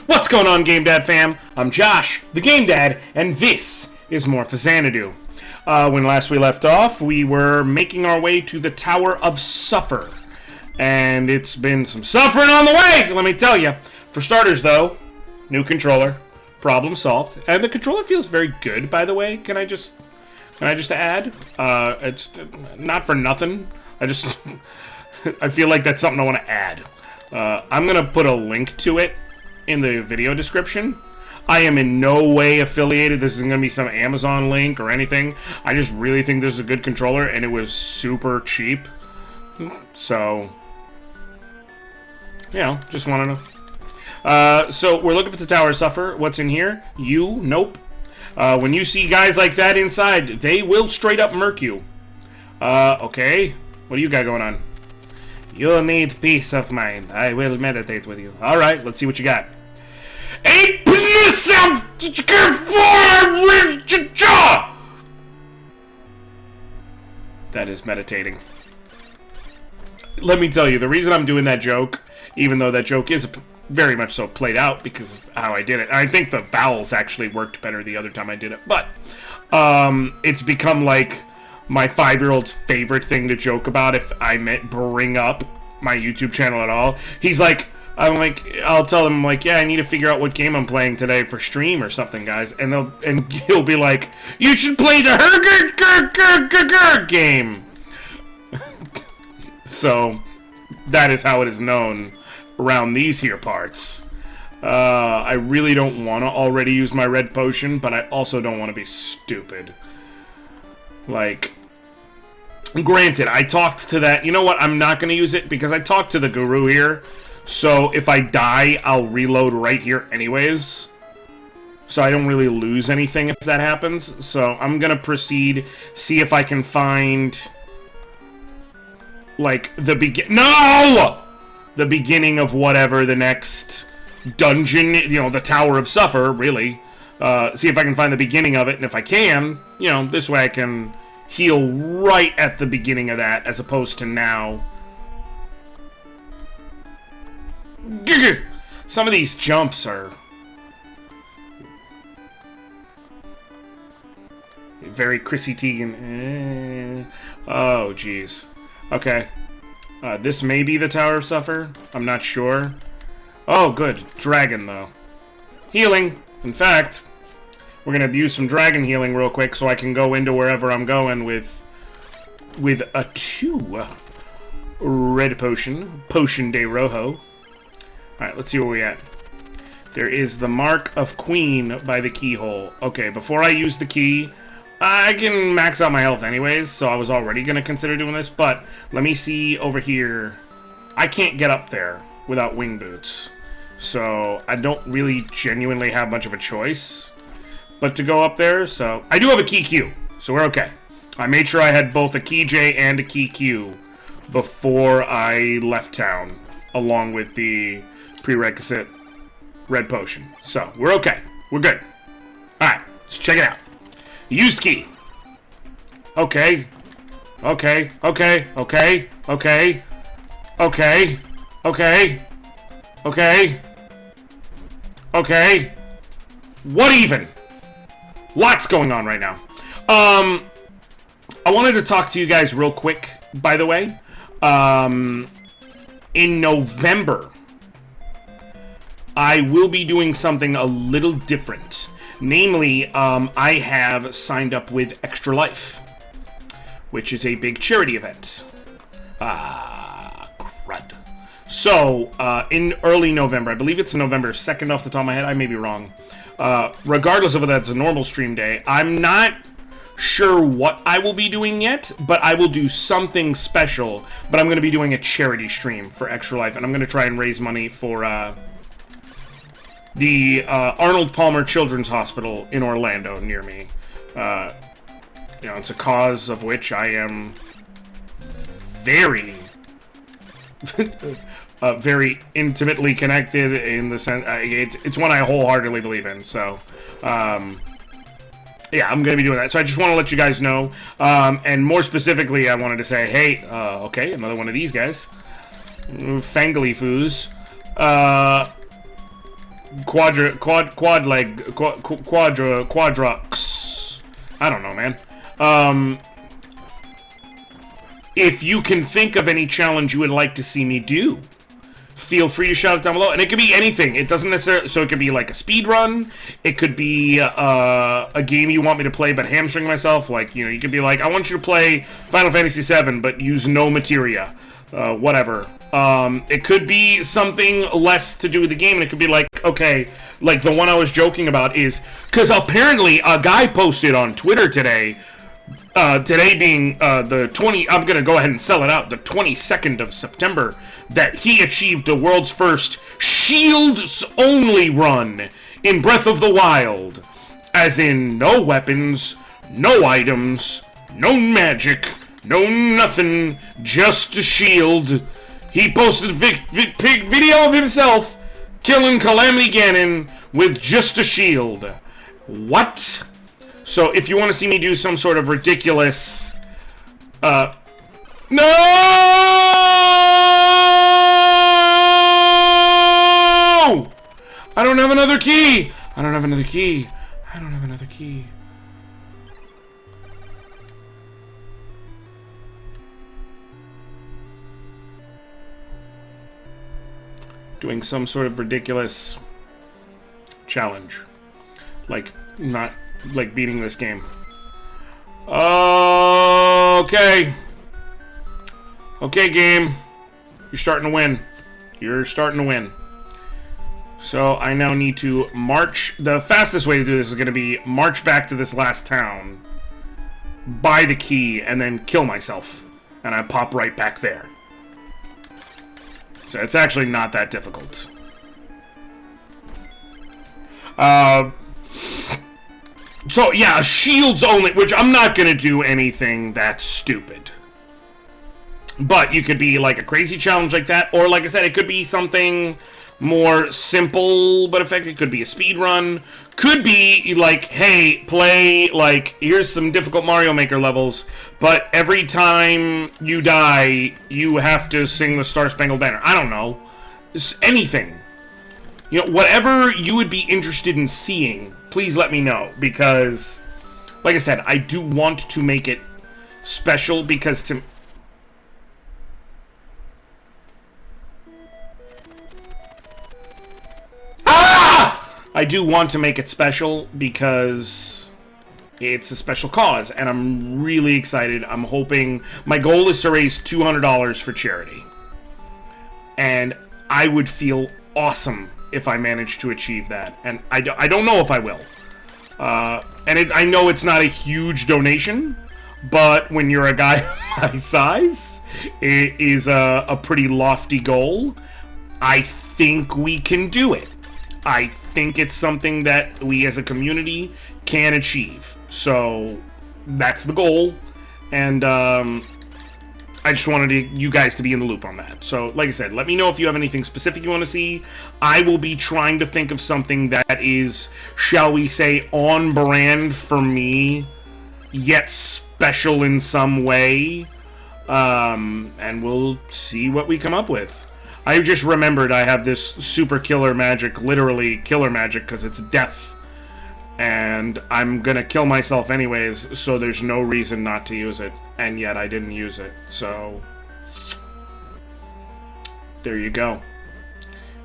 What's going on, GameDad fam? I'm Josh, the GameDad, and this is more Faxanadu. When last we left off, we were making our way to the Tower of Suffer. And it's been some suffering on the way, let me tell you. For starters, though, new controller, problem solved. And the controller feels very good, by the way. Can I just add? It's not for nothing. I feel like that's something I want to add. I'm going to put a link to it in the video description. I am in no way affiliated. This isn't going to be some Amazon link or anything. I just really think this is a good controller, and it was super cheap. So, you know, just want to know. So, we're looking for the Tower of Suffer. What's in here? You? Nope. When you see guys like that inside, they will straight up murk you. Okay. What do you got going on? You'll need peace of mind. I will meditate with you. Alright, let's see what you got. That is meditating. Let me tell you, the reason I'm doing that joke, even though that joke is very much so played out because of how I did it. I think the vowels actually worked better the other time I did it. But it's become like my 5-year-old's favorite thing to joke about if I bring up my YouTube channel at all. He's like, I'll tell him, like, yeah, I need to figure out what game I'm playing today for stream or something, guys. And he'll be like, you should play the game. So, that is how it is known around these here parts. I really don't want to already use my red potion, but I also don't want to be stupid. Like, granted, I talked to that. You know what? I'm not going to use it because I talked to the guru here. So if I die, I'll reload right here anyways. So I don't really lose anything if that happens. So I'm going to proceed, see if I can find, like, the beginning of whatever the next dungeon, you know, the Tower of Suffer, really. See if I can find the beginning of it, and if I can, you know, this way I can heal right at the beginning of that, as opposed to now. Some of these jumps are very Chrissy Teigen. Oh, jeez. Okay. This may be the Tower of Suffer. I'm not sure. Oh, good. Dragon, though. Healing. In fact, we're going to use some dragon healing real quick so I can go into wherever I'm going with a 2 red potion. Potion de Rojo. Alright, let's see where we're at. There is the Mark of Queen by the keyhole. Okay, before I use the key, I can max out my health anyways, so I was already going to consider doing this, but let me see over here. I can't get up there without wing boots, so I don't really genuinely have much of a choice but to go up there, so I do have a key Q, so we're okay. I made sure I had both a key J and a key Q before I left town, along with the prerequisite red potion. So, we're okay. We're good. Alright, let's check it out. Used key. Okay. Okay. Okay. Okay. Okay. Okay. Okay. Okay. Okay. What even? Lots going on right now. I wanted to talk to you guys real quick, by the way. In November, I will be doing something a little different. Namely, I have signed up with Extra Life, which is a big charity event. Crud. So, in early November, I believe it's November 2nd off the top of my head, I may be wrong. Regardless of whether that's a normal stream day, I'm not sure what I will be doing yet, but I will do something special. But I'm going to be doing a charity stream for Extra Life, and I'm going to try and raise money for the Arnold Palmer Children's Hospital in Orlando near me. You know, it's a cause of which I am very, very intimately connected in the sense. It's one I wholeheartedly believe in. So, yeah, I'm going to be doing that. So I just want to let you guys know. And more specifically, I wanted to say, hey, okay, another one of these guys. Fangly foos. quadrux. I don't know, man. If you can think of any challenge you would like to see me do, feel free to shout it down below. And it could be anything. It doesn't necessarily... So it could be like a speed run. It could be a game you want me to play but hamstring myself. Like, you know, you could be like, I want you to play Final Fantasy VII but use no materia. Whatever. It could be something less to do with the game. And it could be like, okay, like the one I was joking about is... Because apparently a guy posted on Twitter today... today being the 20... I'm going to go ahead and sell it out. The 22nd of September... that he achieved the world's first shields-only run in Breath of the Wild. As in, no weapons, no items, no magic, no nothing, just a shield. He posted a video of himself killing Calamity Ganon with just a shield. What? So if you want to see me do some sort of ridiculous... No! I don't have another key! I don't have another key. I don't have another key. Doing some sort of ridiculous challenge. Like, not like beating this game. Okay. Okay, game. You're starting to win. You're starting to win. So I now need to march. The fastest way to do this is going to be march back to this last town, buy the key, and then kill myself. And I pop right back there. So it's actually not that difficult. So yeah, shields only, which I'm not going to do anything that's stupid. But you could be like a crazy challenge like that, or like I said, it could be something more simple but effective. It could be a speed run. Could be like, hey, play, like, here's some difficult Mario Maker levels, but every time you die, you have to sing the Star Spangled Banner. I don't know. It's anything. You know, whatever you would be interested in seeing, please let me know, because, like I said, I do want to make it special, because to... I do want to make it special because it's a special cause, and I'm really excited. I'm hoping... My goal is to raise $200 for charity. And I would feel awesome if I managed to achieve that. And I don't know if I will. I know it's not a huge donation, but when you're a guy my size, it is a pretty lofty goal. I think we can do it. I think it's something that we as a community can achieve. So that's the goal, and I just wanted you guys to be in the loop on that. So like I said, let me know if you have anything specific you want to see. I will be trying to think of something that is, shall we say, on brand for me, yet special in some way, and we'll see what we come up with. I just remembered I have this super killer magic, literally killer magic, because it's death. And I'm gonna kill myself anyways, so there's no reason not to use it. And yet I didn't use it, so... There you go.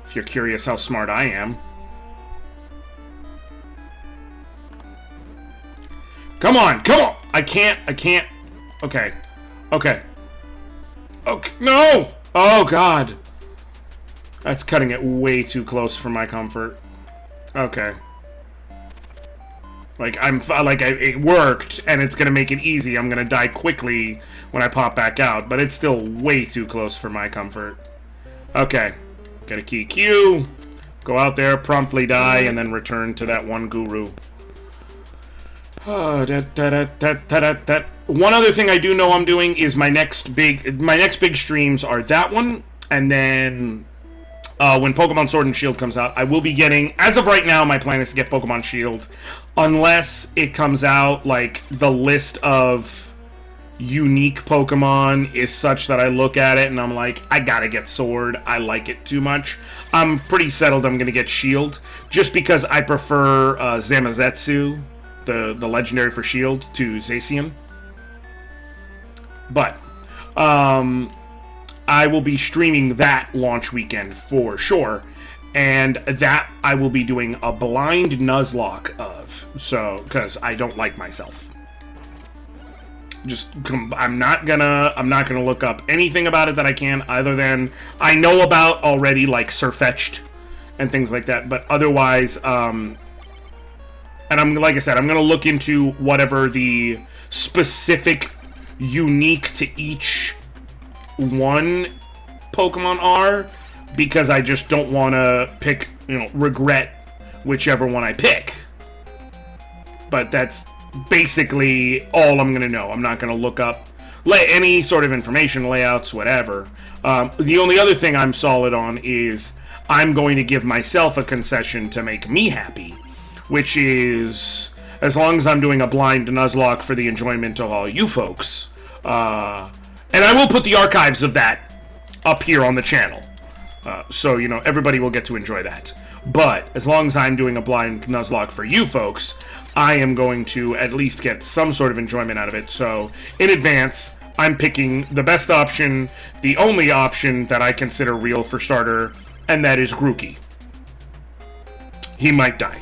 If you're curious how smart I am. Come on, come on! I can't. Okay. Okay, no! Oh, God. That's cutting it way too close for my comfort. Okay. Like, it worked, and it's gonna make it easy. I'm gonna die quickly when I pop back out, but it's still way too close for my comfort. Okay. Get a key Q, go out there, promptly die, and then return to that one guru. One other thing I do know I'm doing is my next big streams are that one, and then... when Pokemon Sword and Shield comes out, I will be getting... As of right now, my plan is to get Pokemon Shield. Unless it comes out, like, the list of unique Pokemon is such that I look at it and I'm like, I gotta get Sword. I like it too much. I'm pretty settled I'm going to get Shield, just because I prefer Zamazetsu, the legendary for Shield, to Zacian. But I will be streaming that launch weekend for sure, and that I will be doing a blind Nuzlocke of, so, because I don't like myself. I'm not gonna look up anything about it that I can, other than I know about already, like Sirfetch'd and things like that, but otherwise, and like I said, I'm gonna look into whatever the specific, unique to each one Pokemon are, because I just don't want to pick, regret whichever one I pick. But that's basically all I'm going to know. I'm not going to look up any sort of information, layouts, whatever. The only other thing I'm solid on is I'm going to give myself a concession to make me happy, which is, as long as I'm doing a blind Nuzlocke for the enjoyment of all you folks, and I will put the archives of that up here on the channel. So, everybody will get to enjoy that. But, as long as I'm doing a blind Nuzlocke for you folks, I am going to at least get some sort of enjoyment out of it. So, in advance, I'm picking the best option, the only option that I consider real for starter, and that is Grookey. He might die.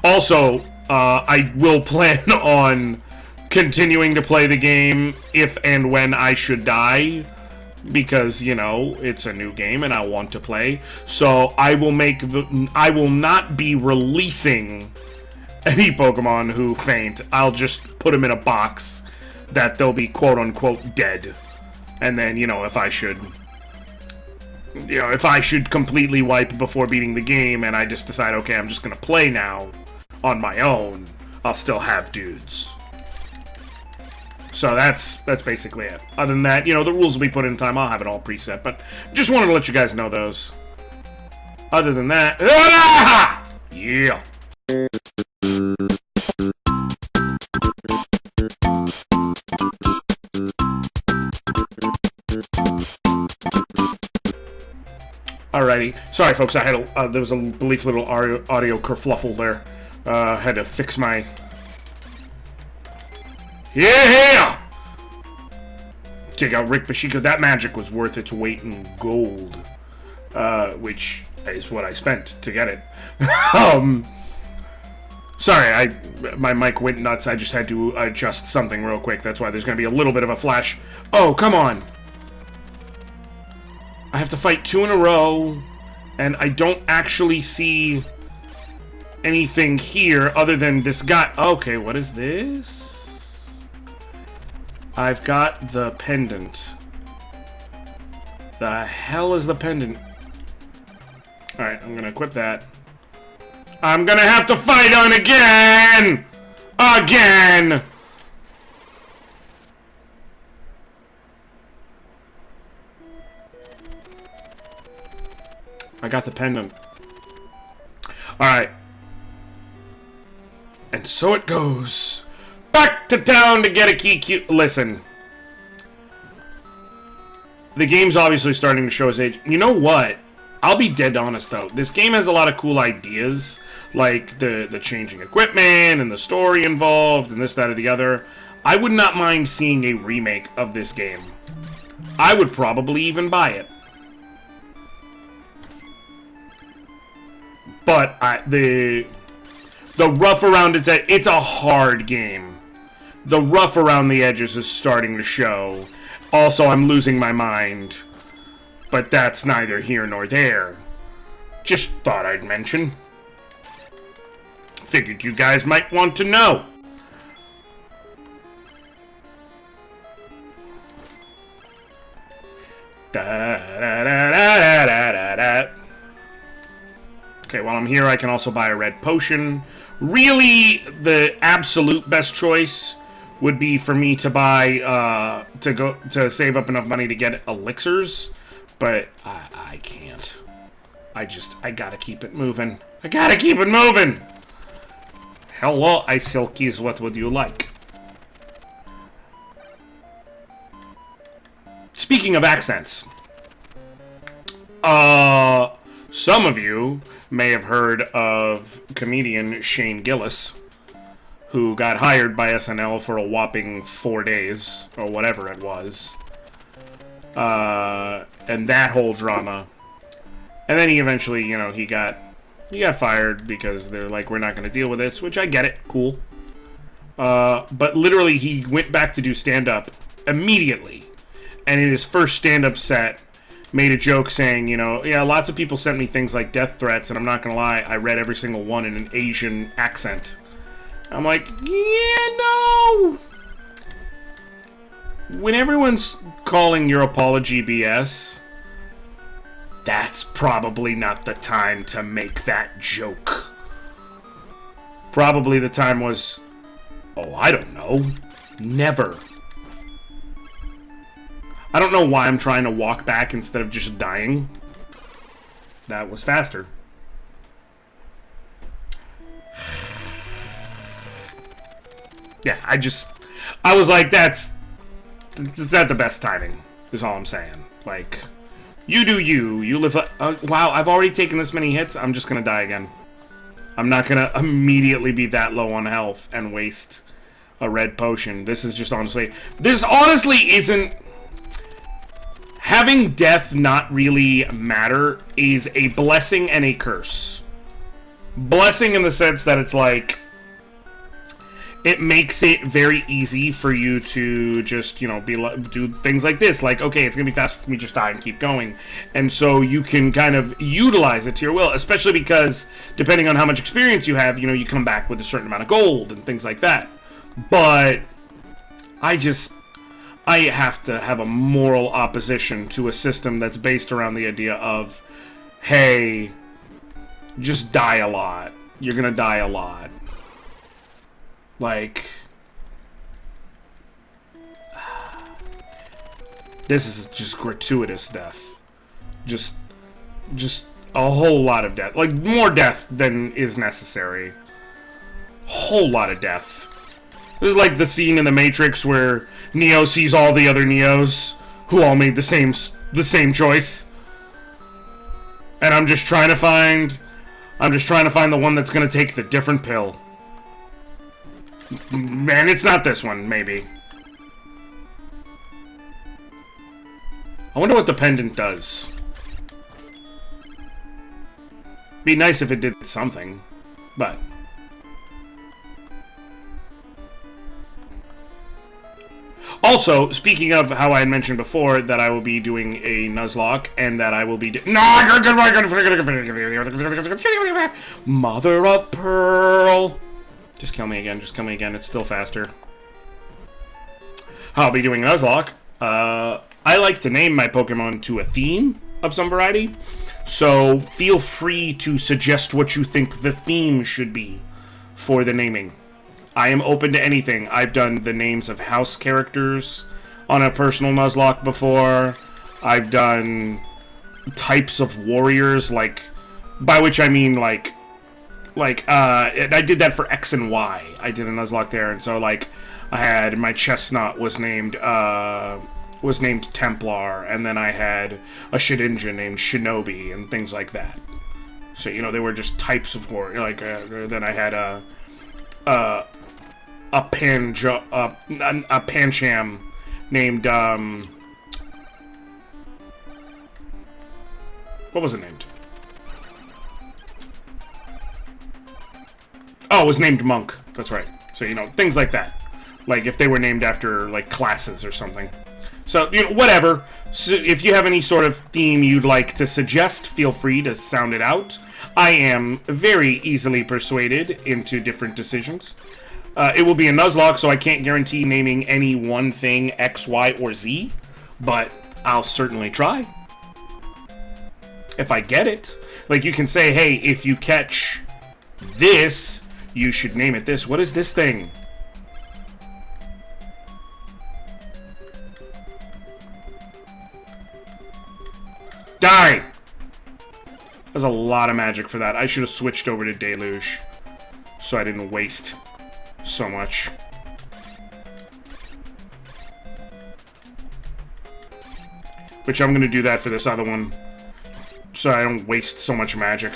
Also, I will plan on continuing to play the game if and when I should die, because, it's a new game and I want to play. So I will not be releasing any Pokemon who faint. I'll just put them in a box that they'll be quote-unquote dead. And then, if I should completely wipe before beating the game and I just decide, okay, I'm just gonna play now on my own, I'll still have dudes. So that's basically it. Other than that, the rules will be put in time. I'll have it all preset, but just wanted to let you guys know those. Other than that, yeah. Alrighty. Sorry, folks. I had there was a brief little audio kerfluffle there. Had to fix my. Yeah! Check out Rick Bashiko. That magic was worth its weight in gold. Which is what I spent to get it. Sorry, my mic went nuts. I just had to adjust something real quick. That's why there's going to be a little bit of a flash. Oh, come on. I have to fight 2 in a row, and I don't actually see anything here other than this guy. Okay, what is this? I've got the pendant. The hell is the pendant? Alright, I'm gonna equip that. I'm gonna have to fight on again! Again! I got the pendant. Alright. And so it goes. Back to town to get a key. Listen. The game's obviously starting to show its age. You know what? I'll be dead honest, though. This game has a lot of cool ideas. Like the changing equipment and the story involved and this, that, or the other. I would not mind seeing a remake of this game. I would probably even buy it. But the rough around its edge, it's a hard game. The rough around the edges is starting to show. Also, I'm losing my mind. But that's neither here nor there. Just thought I'd mention. Figured you guys might want to know. Okay, while I'm here, I can also buy a red potion. Really, the absolute best choice would be for me to buy, to save up enough money to get elixirs, but I can't. I gotta keep it moving. I gotta keep it moving! Hello, Ice Silkies, what would you like? Speaking of accents, Some of you may have heard of comedian Shane Gillis, who got hired by SNL for a whopping 4 days, or whatever it was. And that whole drama. And then he eventually, you know, he got fired because they're like, we're not going to deal with this, which I get it, cool. But literally, he went back to do stand-up immediately. And in his first stand-up set, made a joke saying, you know, yeah, lots of people sent me things like death threats, and I'm not gonna lie, I read every single one in an Asian accent. I'm like, yeah, no! When everyone's calling your apology BS, that's probably not the time to make that joke. Probably the time was, oh, I don't know, never. I don't know why I'm trying to walk back instead of just dying. That was faster. Yeah, I was like, that's not the best timing, is all I'm saying. Like, you do you live, wow, I've already taken this many hits, I'm just gonna die again. I'm not gonna immediately be that low on health and waste a red potion. This honestly isn't... Having death not really matter is a blessing and a curse. Blessing in the sense that it's like, it makes it very easy for you to just, you know, do things like this. Like, okay, it's going to be faster for me to just die and keep going. And so you can kind of utilize it to your will, especially because depending on how much experience you have, you know, you come back with a certain amount of gold and things like that. But I have to have a moral opposition to a system that's based around the idea of, hey, just die a lot. You're gonna die a lot. Like, this is just gratuitous death. Just a whole lot of death. Like, more death than is necessary. Whole lot of death. This is like the scene in The Matrix where Neo sees all the other Neos who all made the same choice. And I'm just trying to find the one that's gonna take the different pill. Man, it's not this one, maybe. I wonder what the pendant does. Be nice if it did something, but... Also, speaking of how I had mentioned before that I will be doing a Nuzlocke and that I will be Mother of Pearl. Just kill me again, it's still faster. I'll be doing a Nuzlocke. I like to name my Pokemon to a theme of some variety, so feel free to suggest what you think the theme should be for the naming. I am open to anything. I've done the names of house characters on a personal Nuzlocke before. I've done types of warriors, like, by which I mean, like, I did that for X and Y. I did a Nuzlocke there, and so, like, I had, my Chestnut was named Templar, and then I had a Shedinja named Shinobi, and things like that. So, you know, they were just types of warrior, like, then I had a Pancham named, what was it named? Oh, it was named Monk. That's right. So, you know, things like that. Like, if they were named after, like, classes or something. So, you know, whatever. So if you have any sort of theme you'd like to suggest, feel free to sound it out. I am very easily persuaded into different decisions. It will be a Nuzlocke, so I can't guarantee naming any one thing X, Y, or Z, but I'll certainly try. If I get it. Like, you can say, hey, if you catch this, you should name it this. What is this thing? Die! There's a lot of magic for that. I should have switched over to Deluge, so I didn't waste so much. Which I'm going to do that for this other one. so I don't waste so much magic.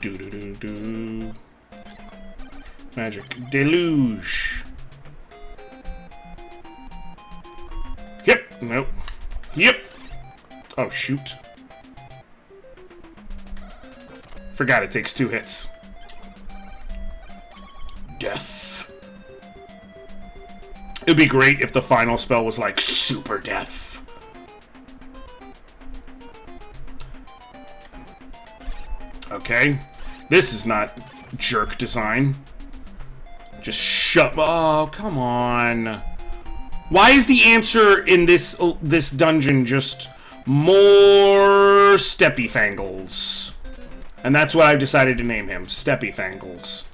Do-do-do-do. Magic deluge. Yep. Nope. Yep. Oh, shoot. Forgot it takes 2 hits. Death. It'd be great if the final spell was like super death. Okay. This is not jerk design. Just shut. Oh, come on. Why is the answer in this dungeon just more Steppy Fangles? And that's what I've decided to name him, Steppy Fangles.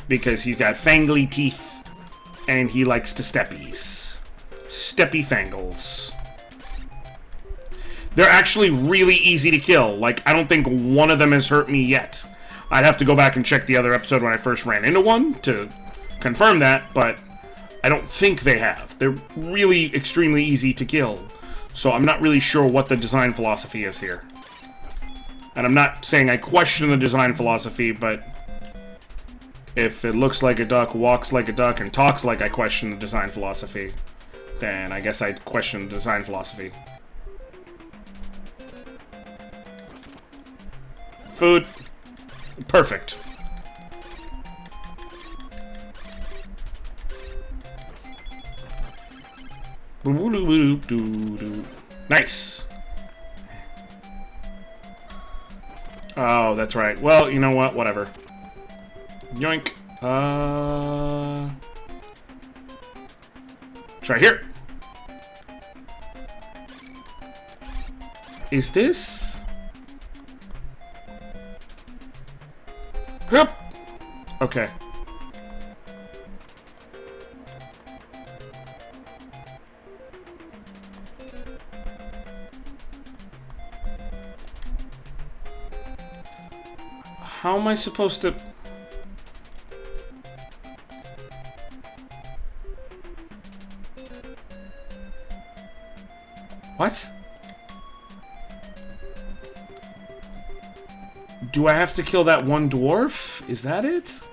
Because he's got fangly teeth, and he likes to steppies. Steppy Fangles. They're actually really easy to kill. Like, I don't think one of them has hurt me yet. I'd have to go back and check the other episode when I first ran into one to confirm that, but I don't think they have. They're really extremely easy to kill. So I'm not really sure what the design philosophy is here. And I'm not saying I question the design philosophy, but if it looks like a duck, walks like a duck, and talks like I question the design philosophy, then I guess I'd question the design philosophy. Food. Perfect. Nice. Oh, that's right. Well, you know what? Whatever. Yoink. Try here. Is this? Yep. Okay. How am I supposed to... What? Do I have to kill that one dwarf? Is that it?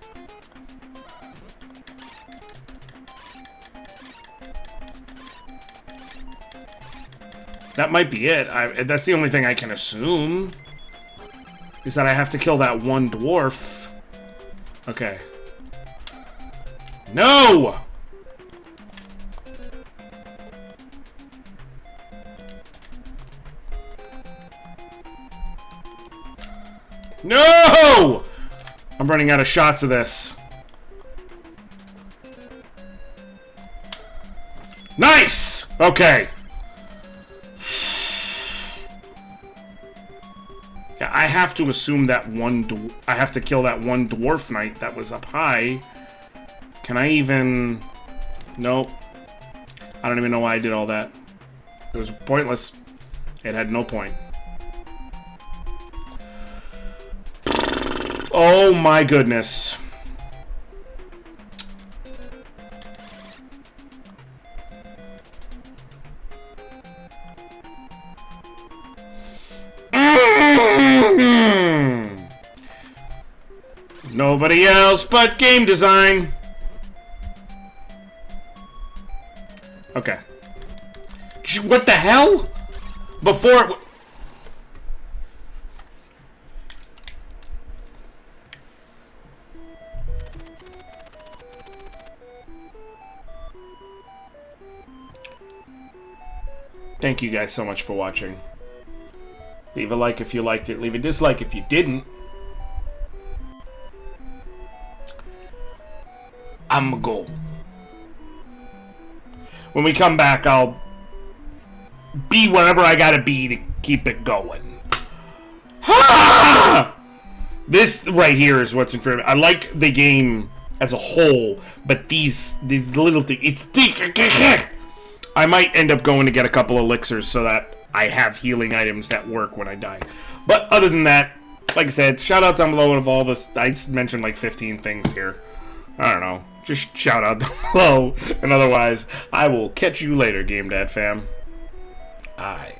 That might be it. That's the only thing I can assume. Is that I have to kill that one dwarf. Okay. No! No! I'm running out of shots of this. Nice! Okay. Yeah, I have to assume that I have to kill that one dwarf knight that was up high. Can I even... Nope. I don't even know why I did all that. It was pointless. It had no point. Oh my goodness. Nobody else but game design. Okay. What the hell? Before... Thank you guys so much for watching. Leave a like if you liked it. Leave a dislike if you didn't. I'ma go. When we come back, I'll be whatever I gotta be to keep it going. Ha! This right here is what's in front of me. I like the game as a whole, but these little things, it's thick. I might end up going to get a couple elixirs so that I have healing items that work when I die. But other than that, like I said, shout out down below of all this. I mentioned like 15 things here. I don't know. Just shout out down below. And otherwise, I will catch you later, GameDad fam. Aye.